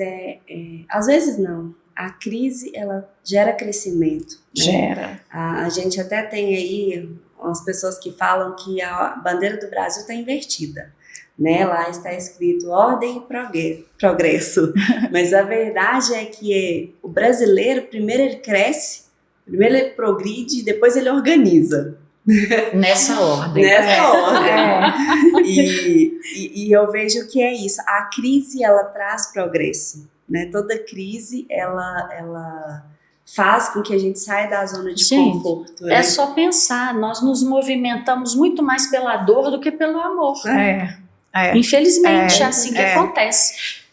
às vezes não. A crise, ela gera crescimento. Né? Gera. A gente até tem aí umas pessoas que falam que a bandeira do Brasil está invertida. Né? Lá está escrito ordem e progresso. Mas a verdade é que o brasileiro, primeiro ele cresce, primeiro ele progride, depois ele organiza. Nessa ordem. Nessa ordem. E eu vejo que é isso. A crise, ela traz progresso. Né? Toda crise, ela faz com que a gente saia da zona de conforto. Né? É só pensar, nós nos movimentamos muito mais pela dor do que pelo amor. Infelizmente, é assim que acontece.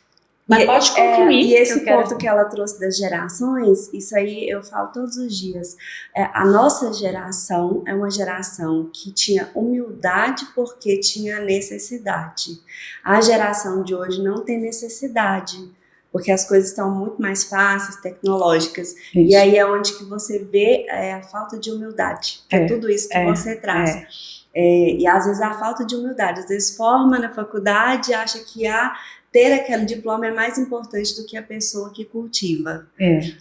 Mas pode concluir. E esse ponto que ela trouxe das gerações, isso aí eu falo todos os dias. A nossa geração é uma geração que tinha humildade porque tinha necessidade. A geração de hoje não tem necessidade, porque as coisas estão muito mais fáceis, tecnológicas. Isso. E aí é onde que você vê a falta de humildade. É tudo isso que você traz. E às vezes a falta de humildade. Às vezes forma na faculdade, acha que ter aquele diploma é mais importante do que a pessoa que cultiva.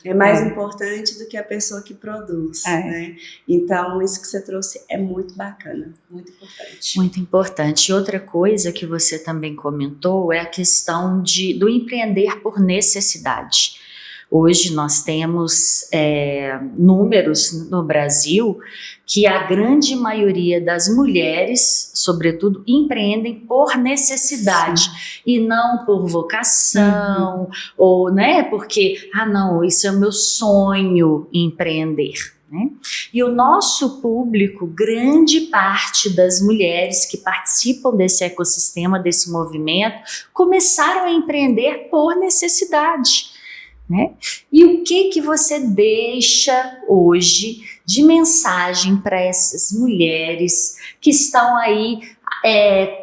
É mais importante do que a pessoa que produz. Né? Então, isso que você trouxe é muito bacana, muito importante. Muito importante. Outra coisa que você também comentou é a questão do empreender por necessidade. Hoje nós temos números no Brasil que a grande maioria das mulheres, sobretudo, empreendem por necessidade. Sim. E não por vocação, ou, né, porque, não, isso é o meu sonho, empreender. Né? E o nosso público, grande parte das mulheres que participam desse ecossistema, desse movimento, começaram a empreender por necessidade. Né? E o que você deixa hoje de mensagem para essas mulheres que estão aí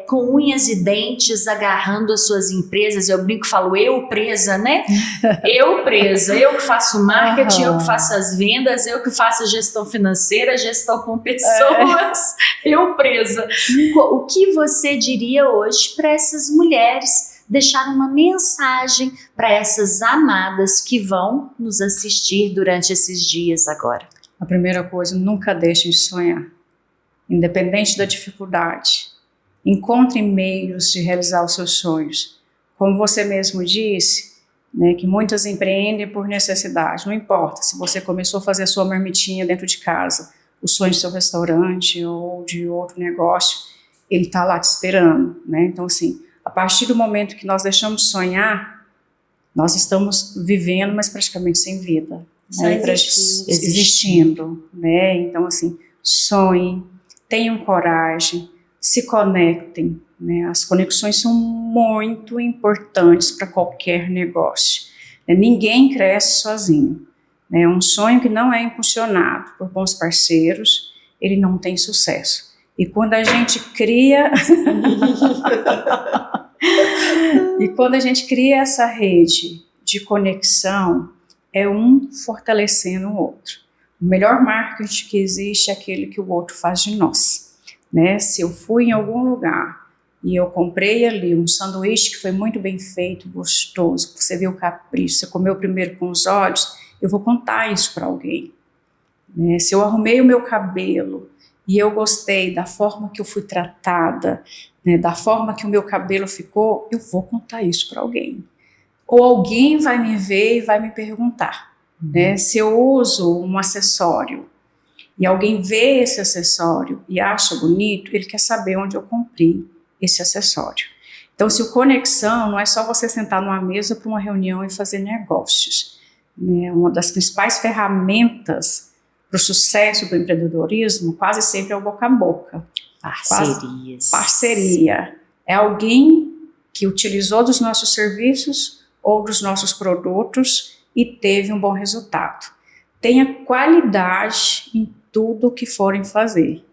com unhas e dentes agarrando as suas empresas? Eu brinco, falo eu presa, né? Eu presa, eu que faço marketing, eu que faço as vendas, eu que faço a gestão financeira, gestão com pessoas, eu presa. O que você diria hoje para essas mulheres? Deixar uma mensagem para essas amadas que vão nos assistir durante esses dias agora. A primeira coisa, nunca deixem de sonhar, independente da dificuldade. Encontre meios de realizar os seus sonhos. Como você mesmo disse, né, que muitas empreendem por necessidade. Não importa se você começou a fazer a sua marmitinha dentro de casa, o sonho do seu restaurante ou de outro negócio, ele está lá te esperando. Né? Então, assim, a partir do momento que nós deixamos de sonhar, nós estamos vivendo, mas praticamente sem vida. Né? Existindo. Né? Então, assim, sonhem, tenham coragem, se conectem. Né? As conexões são muito importantes para qualquer negócio. Né? Ninguém cresce sozinho. Né? Um sonho que não é impulsionado por bons parceiros, ele não tem sucesso. E quando a gente cria e quando a gente cria essa rede de conexão, é um fortalecendo o outro. O melhor marketing que existe é aquele que o outro faz de nós, né? Se eu fui em algum lugar e eu comprei ali um sanduíche que foi muito bem feito, gostoso, você viu o capricho, você comeu primeiro com os olhos, eu vou contar isso para alguém, né? Se eu arrumei o meu cabelo e eu gostei da forma que eu fui tratada, né, da forma que o meu cabelo ficou, eu vou contar isso para alguém. Ou alguém vai me ver e vai me perguntar, né? Se eu uso um acessório e alguém vê esse acessório e acha bonito, ele quer saber onde eu comprei esse acessório. Então, se o conexão não é só você sentar numa mesa para uma reunião e fazer negócios, né? Uma das principais ferramentas para o sucesso do empreendedorismo quase sempre é o boca a boca. Parcerias. Parceria. É alguém que utilizou dos nossos serviços ou dos nossos produtos e teve um bom resultado. Tenha qualidade em tudo que forem fazer,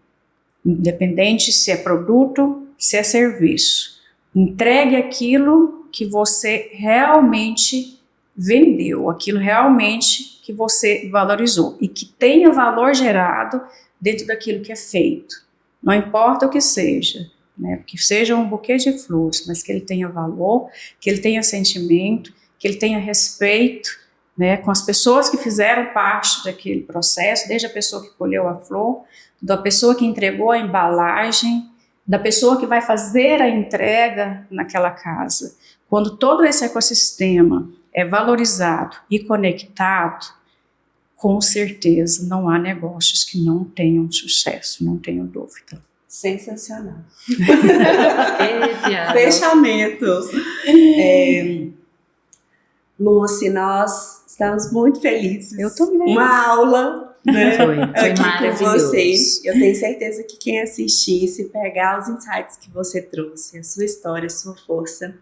independente se é produto, se é serviço. Entregue aquilo que você realmente vendeu, aquilo realmente que você valorizou e que tenha valor gerado dentro daquilo que é feito. Não importa o que seja, né? Que seja um buquê de flores, mas que ele tenha valor, que ele tenha sentimento, que ele tenha respeito, né, com as pessoas que fizeram parte daquele processo, desde a pessoa que colheu a flor, da pessoa que entregou a embalagem, da pessoa que vai fazer a entrega naquela casa. Quando todo esse ecossistema é valorizado e conectado, com certeza não há negócios que não tenham sucesso, não tenho dúvida. Sensacional. Piada. Fechamento. Lúcia, nós estamos muito felizes. Eu também. Uma aula, né? Foi aqui maravilhoso. com você. Eu tenho certeza que quem assistir, se pegar os insights que você trouxe, a sua história, a sua força,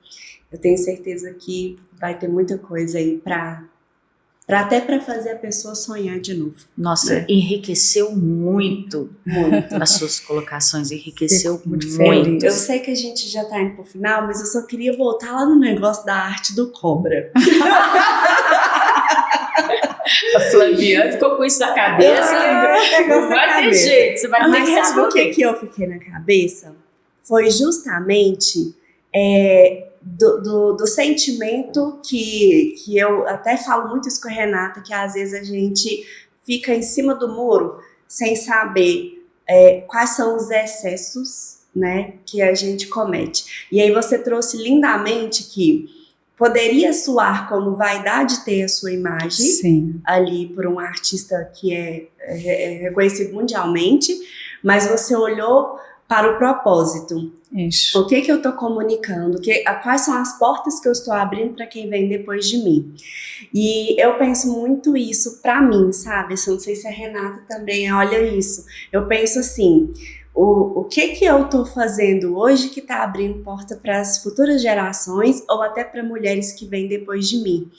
eu tenho certeza que vai ter muita coisa aí até para fazer a pessoa sonhar de novo. Nossa, né? Enriqueceu muito Muito. as suas colocações, enriqueceu Fico muito muito. feliz. Eu sei que a gente já tá indo pro final, mas eu só queria voltar lá no negócio da arte do cobra. A Flaviana ficou com isso na cabeça. Não vai ter jeito, você vai ter Mas que sabe o responder. que eu fiquei na cabeça? Foi justamente do sentimento que eu até falo muito isso com a Renata, que às vezes a gente fica em cima do muro sem saber quais são os excessos, né, que a gente comete. E aí você trouxe lindamente que poderia soar como vaidade ter a sua imagem Sim. ali por um artista que é reconhecido mundialmente, mas você olhou para o propósito. Isso. O que eu estou comunicando? Quais são as portas que eu estou abrindo para quem vem depois de mim? E eu penso muito isso para mim, sabe? Eu não sei se a Renata também olha isso. Eu penso assim, o que eu estou fazendo hoje que está abrindo porta para as futuras gerações ou até para mulheres que vêm depois de mim?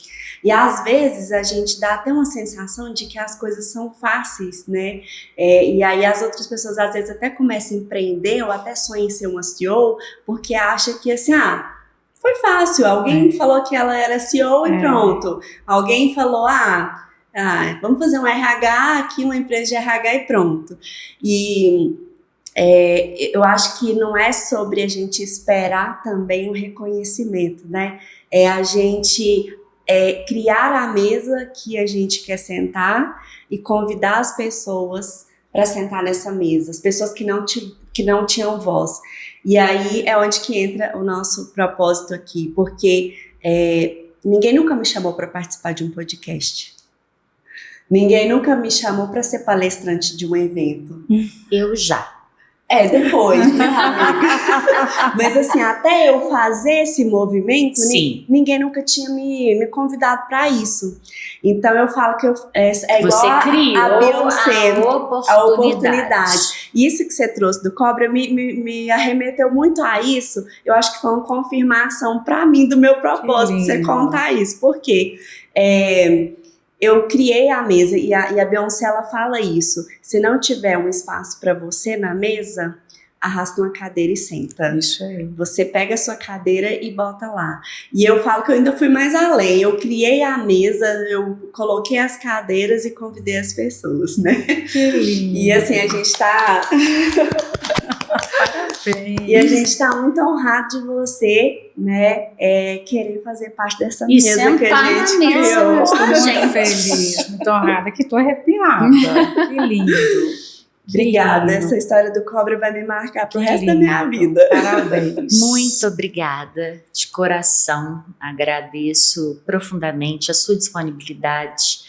E às vezes a gente dá até uma sensação de que as coisas são fáceis, né? E aí as outras pessoas às vezes até começam a empreender ou até sonham em ser uma CEO porque acha que assim, foi fácil, alguém falou que ela era CEO e pronto. Alguém falou, vamos fazer um RH aqui, uma empresa de RH e pronto. E eu acho que não é sobre a gente esperar também o reconhecimento, né? É a gente criar a mesa que a gente quer sentar e convidar as pessoas para sentar nessa mesa, as pessoas que não tinham voz. E aí é onde que entra o nosso propósito aqui, porque ninguém nunca me chamou para participar de um podcast. Ninguém nunca me chamou para ser palestrante de um evento. Eu já. Depois, né, amiga? Mas assim, até eu fazer esse movimento, ninguém nunca tinha me convidado para isso. Então eu falo que igual você criou a Beyoncé, a oportunidade. Isso que você trouxe do Cobra me arremeteu muito a isso. Eu acho que foi uma confirmação para mim do meu propósito de você contar isso. Por quê? eu criei a mesa e a Beyoncé, ela fala isso. Se não tiver um espaço para você na mesa, arrasta uma cadeira e senta. Isso aí. Você pega a sua cadeira e bota lá. E eu falo que eu ainda fui mais além. Eu criei a mesa, eu coloquei as cadeiras e convidei as pessoas, né? Que lindo. E assim, a gente tá... E a gente tá muito honrado de você, né, querer fazer parte dessa E mesa que a sentar na gente mesa, criou. Estou muito gente. feliz, muito honrada, que estou arrepiada. Que lindo. Obrigada, Que lindo. essa história do cobra vai me marcar pro Que resto da lindo. minha vida. Parabéns. Muito obrigada, de coração. Agradeço profundamente a sua disponibilidade,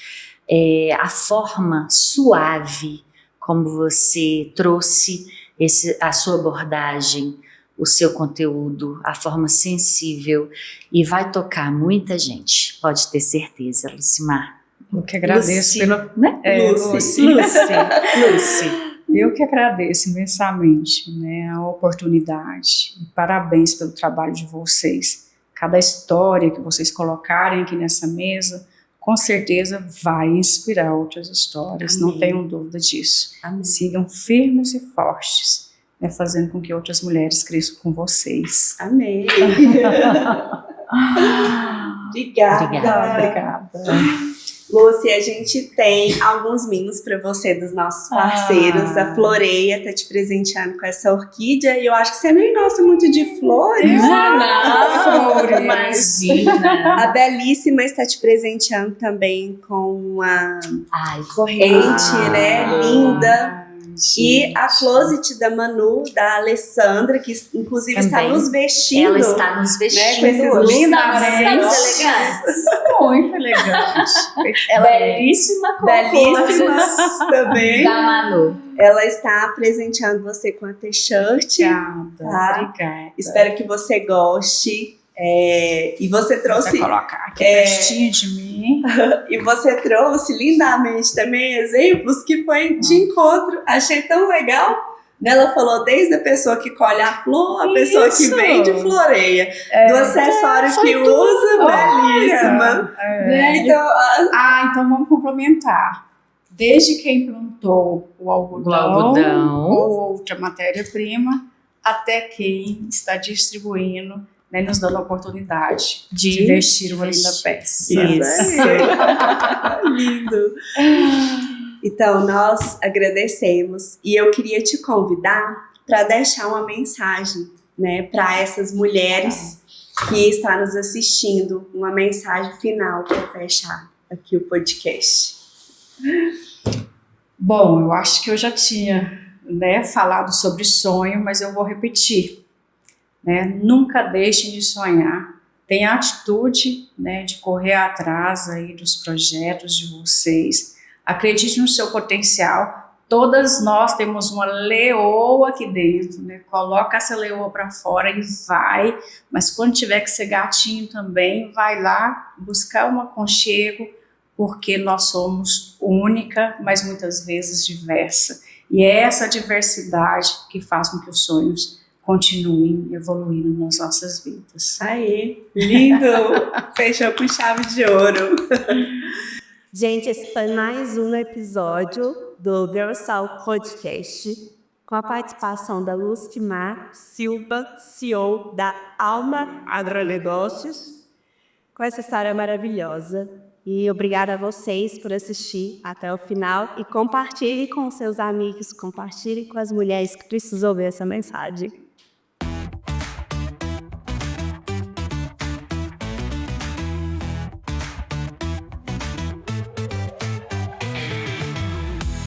a forma suave como você trouxe a sua abordagem, o seu conteúdo, a forma sensível, e vai tocar muita gente, pode ter certeza, Lucimar. Eu que agradeço Lucy, pelo... né? Lucy. Lucy. Eu que agradeço imensamente, né, a oportunidade. Parabéns pelo trabalho de vocês. Cada história que vocês colocarem aqui nessa mesa, com certeza vai inspirar outras histórias. Amém. Não tenham dúvida disso. Amém. Sigam firmes e fortes, né, fazendo com que outras mulheres cresçam com vocês. Amém. Obrigada. Obrigada. Lucy, a gente tem alguns mimos para você dos nossos parceiros. A Floreia tá te presenteando com essa orquídea e eu acho que você nem gosta muito de flores. Não, Flores. imagina. A Belíssima está te presenteando também com uma Ai, corrente, né? Linda. E Gente. a closet da Manu, da Alessandra, que inclusive está Também. nos vestindo. ela está nos vestindo. com esses hoje. lindamente Estamos elegantes. Muito elegante. Ela Belíssima com belíssimas também. da Manu. Ela está presenteando você com a t-shirt. Obrigada. Tá. Obrigada. Espero que você goste. E você Vou trouxe colocar aqui pertinho de mim. e você trouxe lindamente também exemplos que foi de encontro. Achei tão legal. Ela falou desde a pessoa que colhe a flor, a pessoa que Isso. vende floreia, do acessório que usa, belíssima. Né? Então, Então vamos complementar. Desde quem plantou o algodão ou outra matéria-prima, até quem está distribuindo, né, nos dando a oportunidade de vestir uma linda peça. Isso aí. Lindo. Então, nós agradecemos e eu queria te convidar para deixar uma mensagem, né, para essas mulheres que estão nos assistindo, uma mensagem final para fechar aqui o podcast. Bom, eu acho que eu já tinha, né, falado sobre sonho, mas eu vou repetir. Né? Nunca deixem de sonhar. Tenha a atitude, né, de correr atrás aí dos projetos de vocês. Acredite no seu potencial. Todas nós temos uma leoa aqui dentro, né? Coloca essa leoa para fora e vai. Mas quando tiver que ser gatinho também, vai lá buscar um aconchego, porque nós somos única, mas muitas vezes diversa. E é essa diversidade que faz com que os sonhos continuem evoluindo nas nossas vidas. Aê, lindo! Fechou com chave de ouro. Gente, esse foi mais um episódio do Girl Soul Podcast, com a participação da Lucimar Silva, CEO da Alma Agronegócios, com essa história maravilhosa. E obrigada a vocês por assistir até o final e compartilhe com seus amigos, compartilhe com as mulheres que precisam ouvir essa mensagem.